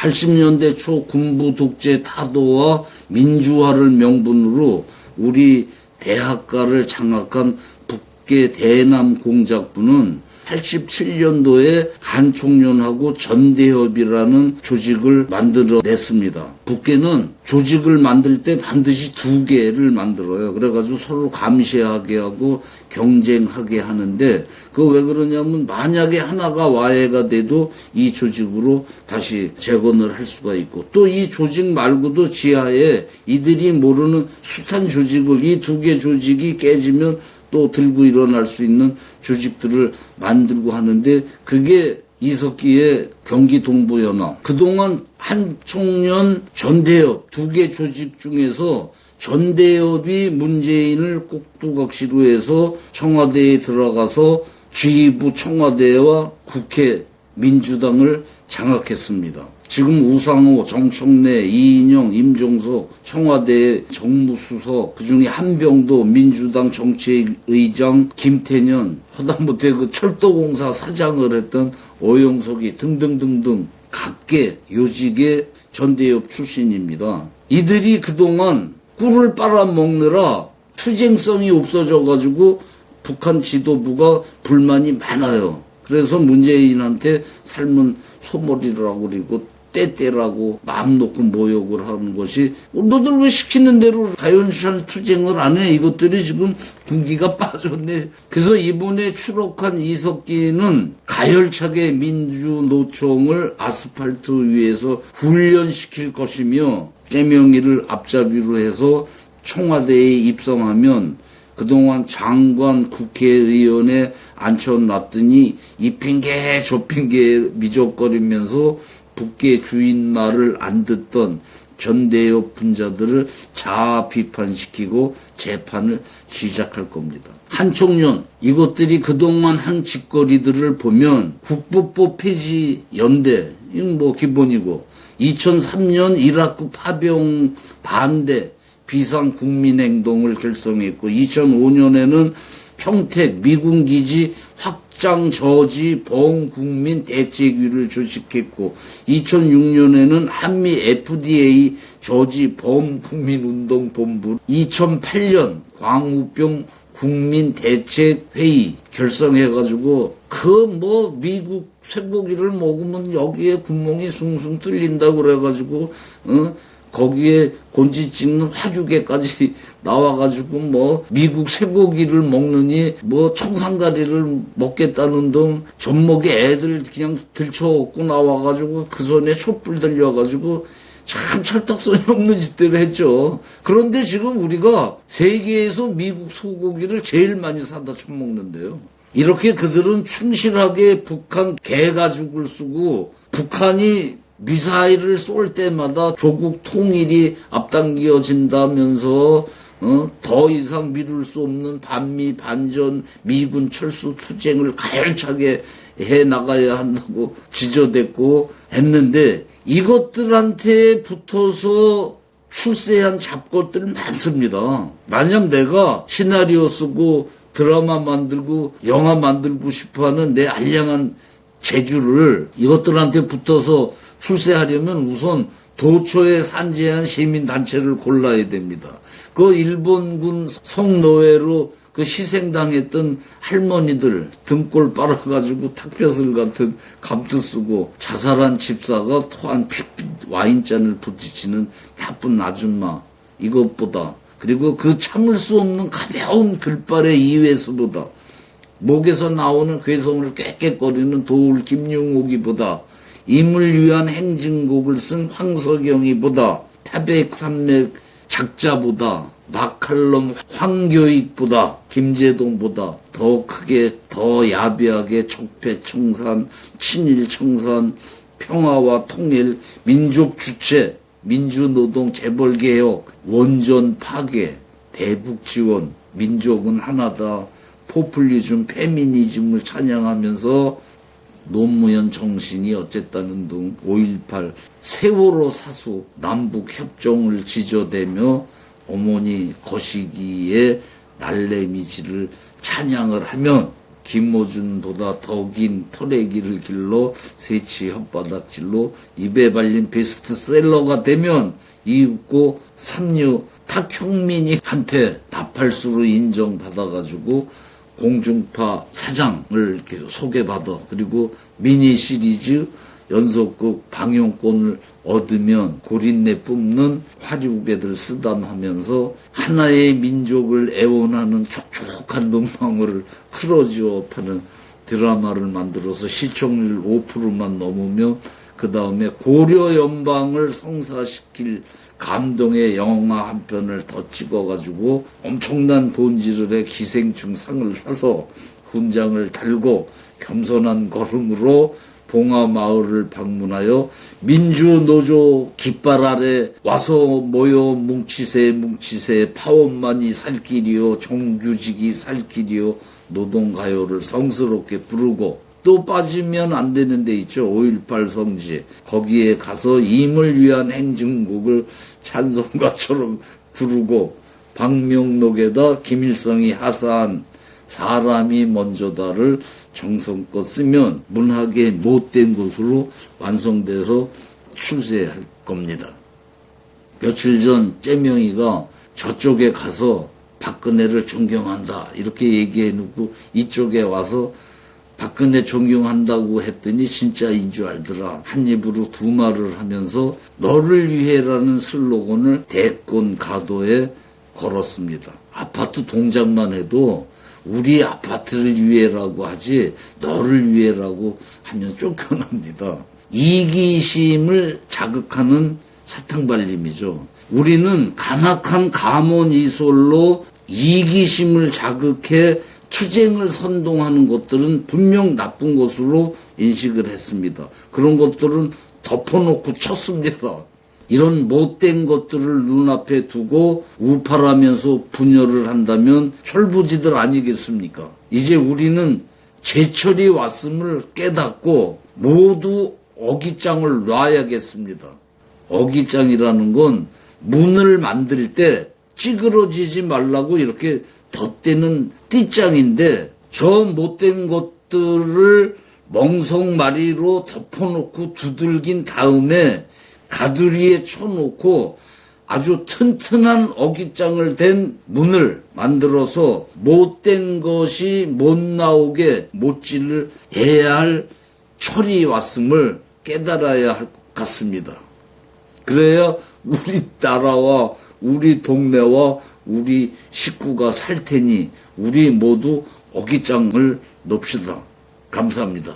80년대 초 군부 독재 타도와 민주화를 명분으로 우리 대학가를 장악한 북계 대남 공작부는 87년도에 한총련하고 전대협이라는 조직을 만들어냈습니다. 북계는 조직을 만들 때 반드시 두 개를 만들어요. 그래가지고 서로 감시하게 하고 경쟁하게 하는데 그 왜 그러냐면 만약에 하나가 와해가 돼도 이 조직으로 다시 재건을 할 수가 있고 또 이 조직 말고도 지하에 이들이 모르는 숱한 조직을 이 두 개 조직이 깨지면 또 들고 일어날 수 있는 조직들을 만들고 하는데 그게 이석기의 경기동부연합. 그동안 한총련 전대협 두 개 조직 중에서 전대협이 문재인을 꼭두각시로 해서 청와대에 들어가서 지휘부 청와대와 국회 민주당을 장악했습니다. 지금 우상호, 정청래, 이인영, 임종석, 청와대 정무수석, 그중에 한병도 민주당 정치의장 김태년, 하다못해 그 철도공사 사장을 했던 오영석이 등등등등 각계 요직의 전대협 출신입니다. 이들이 그동안 꿀을 빨아먹느라 투쟁성이 없어져가지고 북한 지도부가 불만이 많아요. 그래서 문재인한테 삶은 소머리라고 그리고 떼떼라고 마음 놓고 모욕을 하는 것이 너들 왜 시키는 대로 가연시한 투쟁을 안 해? 이것들이 지금 군기가 빠졌네. 그래서 이번에 추록한 이석기는 가열차게 민주노총을 아스팔트 위에서 훈련시킬 것이며 깨명이를 앞잡이로 해서 청와대에 입성하면 그동안 장관 국회의원에 앉혀놨더니 이 핑계 저 핑계 미적거리면서 북계 주인 말을 안 듣던 전대협 분자들을 자아 비판시키고 재판을 시작할 겁니다. 한총련 이것들이 그동안 한 짓거리들을 보면 국보법 폐지 연대 이건 뭐 기본이고 2003년 이라크 파병 반대 비상국민행동을 결성했고 2005년에는 평택 미군기지 확장 저지 범국민 대책위를 조직했고 2006년에는 한미 FDA 저지 범국민운동본부 2008년 광우병 국민대책회의 결성해가지고 미국 쇠고기를 먹으면 여기에 구멍이 숭숭 뚫린다고 그래가지고 거기에 곤지 찍는 화주개까지 나와가지고 미국 쇠고기를 먹느니 청산가리를 먹겠다는 등 젖먹이 애들 그냥 들쳐업고 나와가지고 그 손에 촛불 들려가지고 참 철딱선이 없는 짓들을 했죠. 그런데 지금 우리가 세계에서 미국 소고기를 제일 많이 사다 처먹는데요. 이렇게 그들은 충실하게 북한 개가죽을 쓰고 북한이 미사일을 쏠 때마다 조국 통일이 앞당겨진다면서 더 이상 미룰 수 없는 반미 반전 미군 철수 투쟁을 가열차게 해나가야 한다고 지저댔고 했는데 이것들한테 붙어서 출세한 잡것들 많습니다. 만약 내가 시나리오 쓰고 드라마 만들고 영화 만들고 싶어하는 내 알량한 재주를 이것들한테 붙어서 출세하려면 우선 도처에 산재한 시민단체를 골라야 됩니다. 그 일본군 성노예로 그 희생당했던 할머니들 등골 빨아가지고 탁볕을 같은 감투 쓰고 자살한 집사가 토한 핏빛 와인잔을 부딪히는 나쁜 아줌마 이것보다 그리고 그 참을 수 없는 가벼운 글발의 이회수보다 목에서 나오는 괴성을 꽥꽥거리는 도울 김용옥이보다 임을 위한 행진곡을 쓴 황석영이보다 태백산맥 작자보다 마칼럼 황교익보다 김재동보다 더 크게 더 야비하게 척패청산 친일청산 평화와 통일 민족주체 민주노동 재벌개혁 원전 파괴 대북지원 민족은 하나다 포퓰리즘 페미니즘을 찬양하면서 노무현 정신이 어쨌다는 등 5.18 세월호 사수 남북협정을 지저대며 어머니 거시기에 날래미지를 찬양을 하면 김어준보다 더 긴 털의 길로 새치 혓바닥질로 입에 발린 베스트셀러가 되면 이윽고 삼류 탁형민이한테 나팔수로 인정받아가지고 공중파 사장을 이렇게 소개받아. 그리고 미니 시리즈 연속극 방영권을 얻으면 고린내 뿜는 화류계들 쓰담하면서 하나의 민족을 애원하는 촉촉한 눈망울을 흘러지어 파는 드라마를 만들어서 시청률 5%만 넘으면 그 다음에 고려 연방을 성사시킬 감동의 영화 한 편을 더 찍어가지고 엄청난 돈질을 해 기생충 상을 사서 훈장을 달고 겸손한 걸음으로 봉화마을을 방문하여 민주노조 깃발 아래 와서 모여 뭉치세 파원만이 살 길이요 정규직이 살 길이요 노동가요를 성스럽게 부르고 또 빠지면 안 되는 데 있죠. 5.18 성지. 거기에 가서 임을 위한 행진곡을 찬송가처럼 부르고 방명록에다 김일성이 하사한 사람이 먼저다를 정성껏 쓰면 문학의 못된 것으로 완성돼서 출세할 겁니다. 며칠 전 째명이가 저쪽에 가서 박근혜를 존경한다 이렇게 얘기해놓고 이쪽에 와서 박근혜 존경한다고 했더니 진짜인 줄 알더라. 한 입으로 두 말을 하면서 너를 위해라는 슬로건을 대권 가도에 걸었습니다. 아파트 동작만 해도 우리 아파트를 위해라고 하지 너를 위해라고 하면 쫓겨납니다. 이기심을 자극하는 사탕발림이죠. 우리는 간악한 가문이솔로 이기심을 자극해 투쟁을 선동하는 것들은 분명 나쁜 것으로 인식을 했습니다. 그런 것들은 덮어놓고 쳤습니다. 이런 못된 것들을 눈앞에 두고 우파라면서 분열을 한다면 철부지들 아니겠습니까? 이제 우리는 제철이 왔음을 깨닫고 모두 어깃장을 놔야겠습니다. 어깃장이라는 건 문을 만들 때 찌그러지지 말라고 이렇게 덧대는 띠장인데 저 못된 것들을 멍석마리로 덮어놓고 두들긴 다음에 가두리에 쳐놓고 아주 튼튼한 어깃장을 된 문을 만들어서 못된 것이 못 나오게 못질을 해야 할 철이 왔음을 깨달아야 할 것 같습니다. 그래야 우리 나라와 우리 동네와 우리 식구가 살 테니 우리 모두 어깃장을 놓읍시다. 감사합니다.